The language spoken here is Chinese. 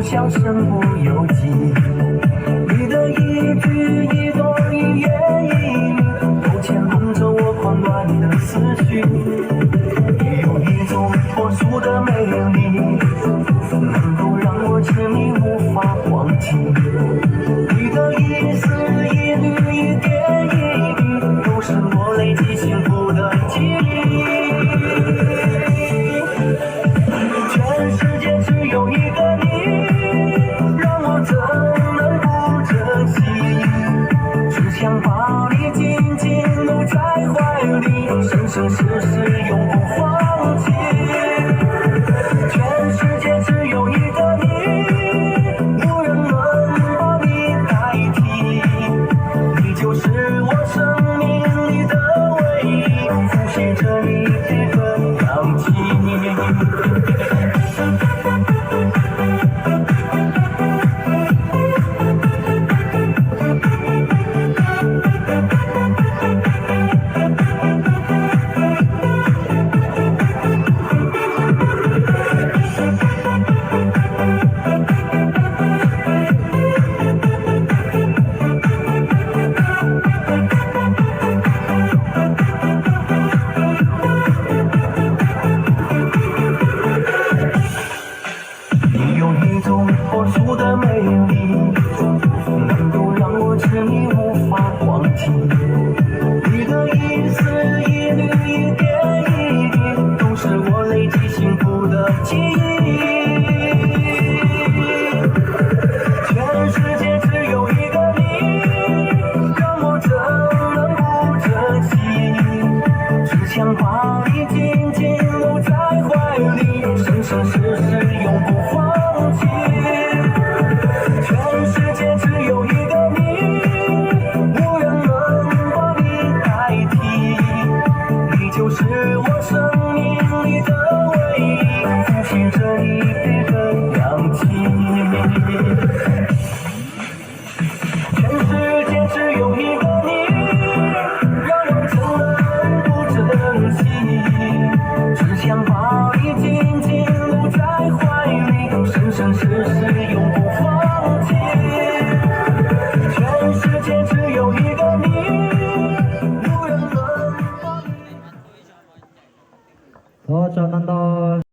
笑身不由己，你的一举一动一言一语，都牵动着我狂乱的思绪。你有一种脱俗的魅力，能够让我痴迷无法忘记。你的一丝一缕一点一滴，都是我累积幸福的记忆。全世界只有一个你，怎能不珍惜？只想把你紧紧搂在怀里，生生世世永不放弃。全世界只有一个你，无人能把你代替。你就是我生命里的唯一，呼吸着你的氧气。脱俗的魅力，能够让我痴迷无法忘记。你的一丝一缕一点一滴，都是我累积幸福的记忆。全世界只有一个你，让我怎能不珍惜？只想把你紧紧搂在怀里，生生世世永不放弃。全世界只有一个你，无人能把你代替。你就是我生命里的唯一，呼吸着你的氧气。全世界只有一个你，让我怎能不珍惜？只想把你紧紧搂在怀里，生生世世永不放弃。全世界只有一个你，无人能把你。好，转到